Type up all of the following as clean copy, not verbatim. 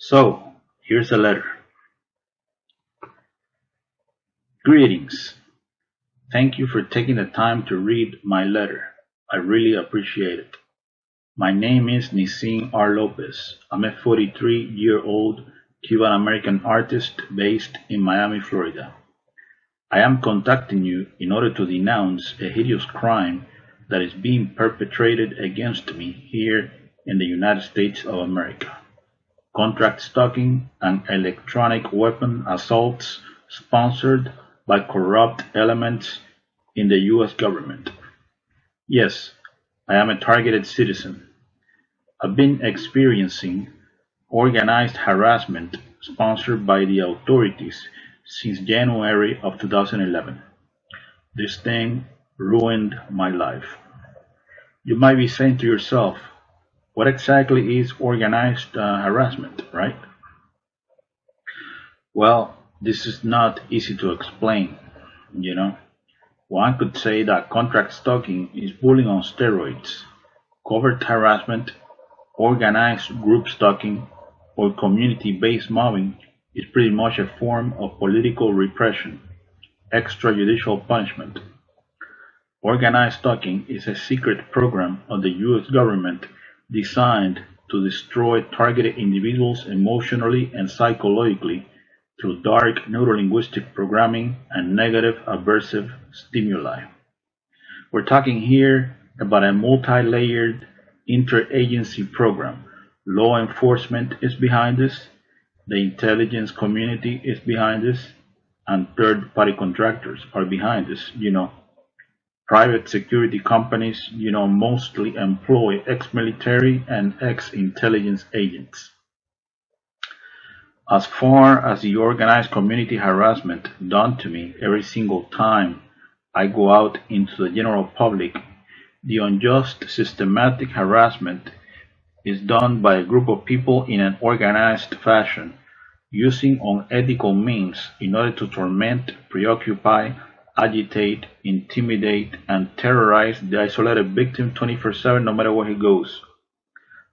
So, here's a letter. Greetings. Thank you for taking the time to read my letter. I really appreciate it. My name is Nisin R. Lopez. I'm a 43-year-old Cuban-American artist based in Miami, Florida. I am contacting you in order to denounce a hideous crime that is being perpetrated against me here in the United States of America. Contract stalking and electronic weapon assaults sponsored by corrupt elements in the U.S. government. Yes, I am a targeted citizen. I've been experiencing organized harassment sponsored by the authorities since January of 2011. This thing ruined my life. You might be saying to yourself, what exactly is organized harassment, right? Well, this is not easy to explain, you know. One could say that contract stalking is bullying on steroids, covert harassment, organized group stalking, or community-based mobbing is pretty much a form of political repression, extrajudicial punishment. Organized stalking is a secret program of the U.S. government designed to destroy targeted individuals emotionally and psychologically through dark neurolinguistic programming and negative aversive stimuli. We're talking here about a multi-layered interagency program. Law enforcement is behind this, the intelligence community is behind this, and third-party contractors are behind this, Private security companies, mostly employ ex-military and ex-intelligence agents. As far as the organized community harassment done to me every single time I go out into the general public, the unjust systematic harassment is done by a group of people in an organized fashion, using unethical means in order to torment, preoccupy, agitate, intimidate, and terrorize the isolated victim 24/7 no matter where he goes.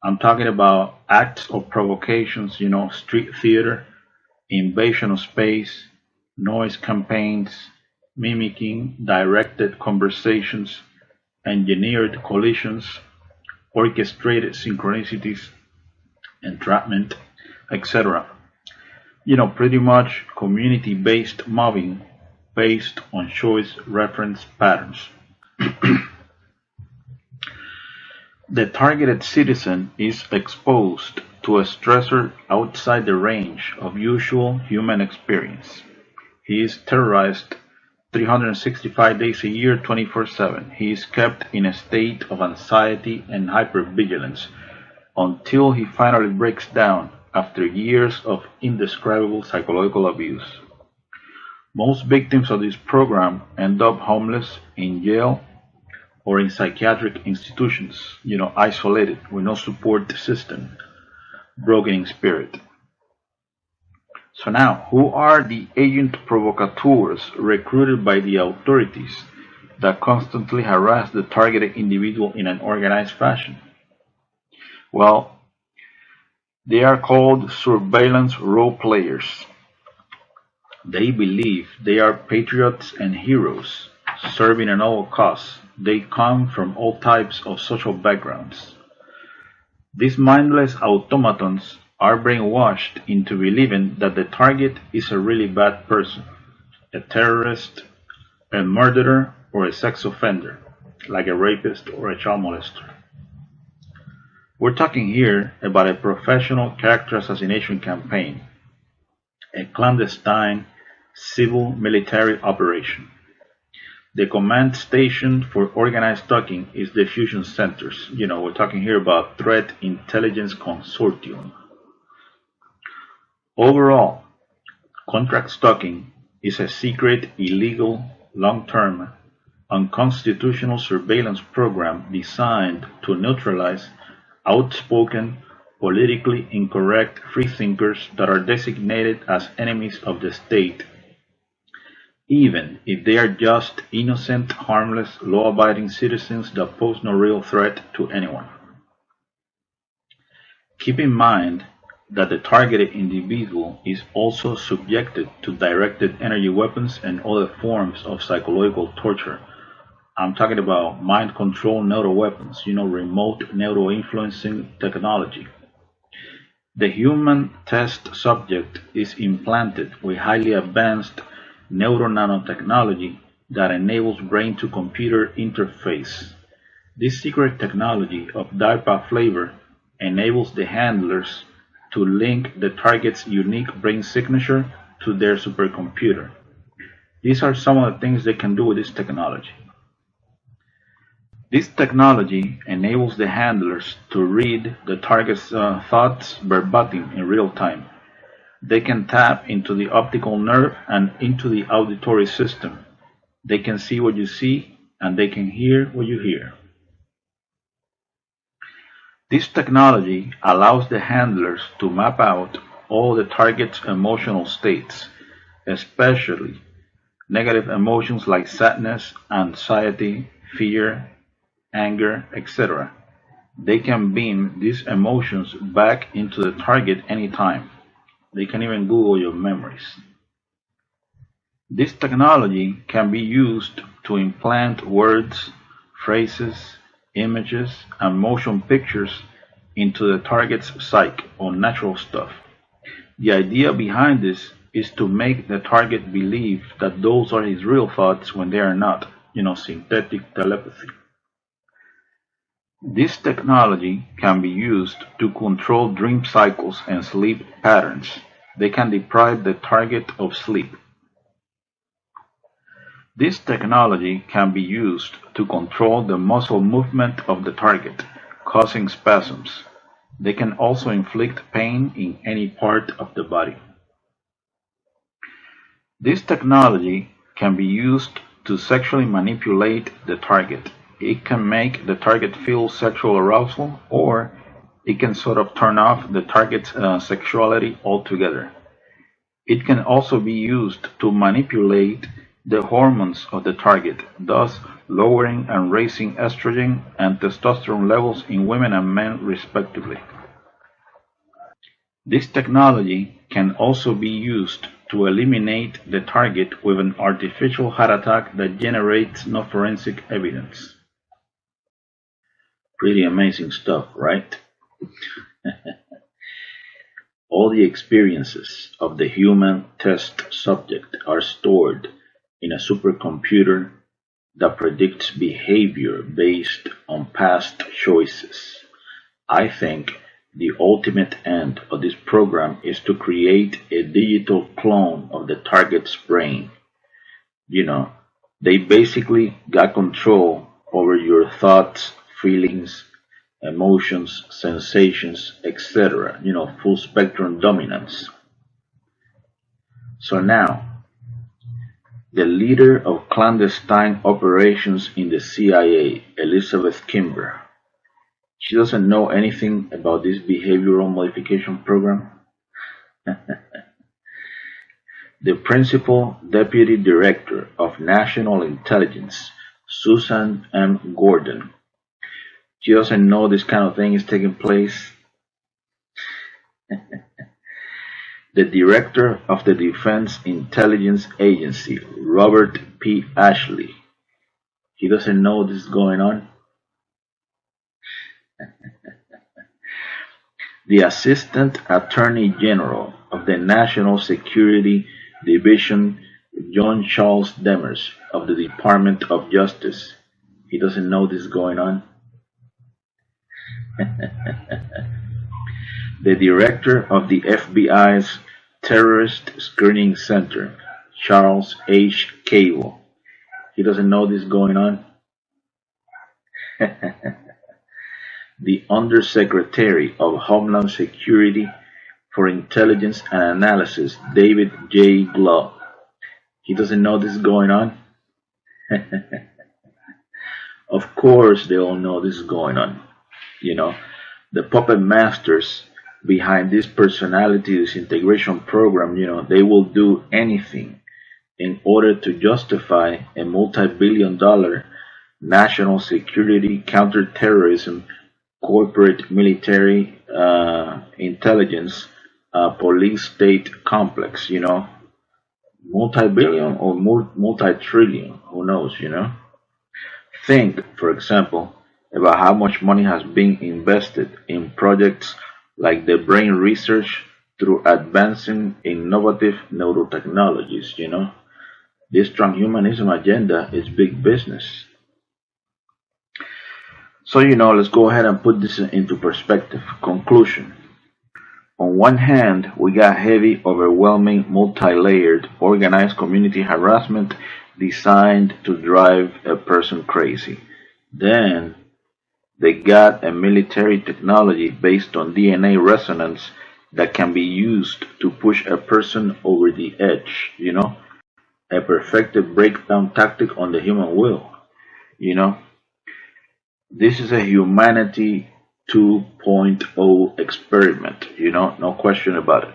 I'm talking about acts of provocations, street theater, invasion of space, noise campaigns, mimicking directed conversations, engineered collisions, orchestrated synchronicities, entrapment, etc. Pretty much community-based mobbing based on choice reference patterns. The targeted citizen is exposed to a stressor outside the range of usual human experience. He is terrorized 365 days a year, 24/7. He is kept in a state of anxiety and hypervigilance until he finally breaks down after years of indescribable psychological abuse. Most victims of this program end up homeless, in jail, or in psychiatric institutions, isolated with no support system, broken in spirit. So now, who are the agent provocateurs recruited by the authorities that constantly harass the targeted individual in an organized fashion? Well, they are called surveillance role players. They believe they are patriots and heroes, serving a noble cause. They come from all types of social backgrounds. These mindless automatons are brainwashed into believing that the target is a really bad person, a terrorist, a murderer, or a sex offender, like a rapist or a child molester. We're talking here about a professional character assassination campaign, a clandestine civil military operation. The command station for organized stalking is the fusion centers. We're talking here about Threat Intelligence Consortium. Overall, contract stalking is a secret, illegal, long-term, unconstitutional surveillance program designed to neutralize outspoken, politically incorrect freethinkers that are designated as enemies of the state, even if they are just innocent, harmless, law-abiding citizens that pose no real threat to anyone. Keep in mind, that the targeted individual is also subjected to directed energy weapons and other forms of psychological torture. I'm talking about mind control neural weapons, remote neural influencing technology. The human test subject is implanted with highly advanced nanotechnology that enables brain-to-computer interface. This secret technology of DARPA flavor enables the handlers to link the target's unique brain signature to their supercomputer. These are some of the things they can do with this technology. This technology enables the handlers to read the target's thoughts verbatim in real time. They can tap into the optical nerve and into the auditory system. They can see what you see and they can hear what you hear. This technology allows the handlers to map out all the target's emotional states, especially negative emotions like sadness, anxiety, fear, anger, etc. They can beam these emotions back into the target anytime. They can even Google your memories. This technology can be used to implant words, phrases, images, and motion pictures into the target's psyche or natural stuff. The idea behind this is to make the target believe that those are his real thoughts when they are not, synthetic telepathy. This technology can be used to control dream cycles and sleep patterns. They can deprive the target of sleep. This technology can be used to control the muscle movement of the target, causing spasms. They can also inflict pain in any part of the body. This technology can be used to sexually manipulate the target. It can make the target feel sexual arousal, or it can sort of turn off the target's sexuality altogether. It can also be used to manipulate the hormones of the target, thus lowering and raising estrogen and testosterone levels in women and men respectively. This technology can also be used to eliminate the target with an artificial heart attack that generates no forensic evidence. Pretty amazing stuff, right? All the experiences of the human test subject are stored in a supercomputer that predicts behavior based on past choices. I think the ultimate end of this program is to create a digital clone of the target's brain. They basically got control over your thoughts, feelings, emotions, sensations, etc. Full spectrum dominance. So now, the leader of clandestine operations in the CIA, Elizabeth Kimber, she doesn't know anything about this behavioral modification program. The Principal Deputy Director of National Intelligence, Susan M. Gordon, she doesn't know this kind of thing is taking place. The Director of the Defense Intelligence Agency, Robert P. Ashley, he doesn't know this is going on. The Assistant Attorney General of the National Security Division, John Charles Demers, of the Department of Justice, he doesn't know this is going on. The Director of the FBI's Terrorist Screening Center, Charles H. Cable, he doesn't know this is going on. The Undersecretary of Homeland Security for Intelligence and Analysis, David J. Glove, he doesn't know this is going on. Of course they all know this is going on. The puppet masters behind this personality disintegration program, they will do anything in order to justify a multi-billion-dollar national security, counterterrorism, corporate military intelligence police state complex, multi-billion or multi-trillion, who knows. Think, for example, about how much money has been invested in projects like the brain research through advancing innovative neurotechnologies. This transhumanism agenda is big business. So, let's go ahead and put this into perspective. Conclusion. On one hand, we got heavy, overwhelming, multi-layered, organized community harassment designed to drive a person crazy. Then they got a military technology based on DNA resonance that can be used to push a person over the edge. A perfected breakdown tactic on the human will. You know, this is a humanity 2.0 experiment, no question about it.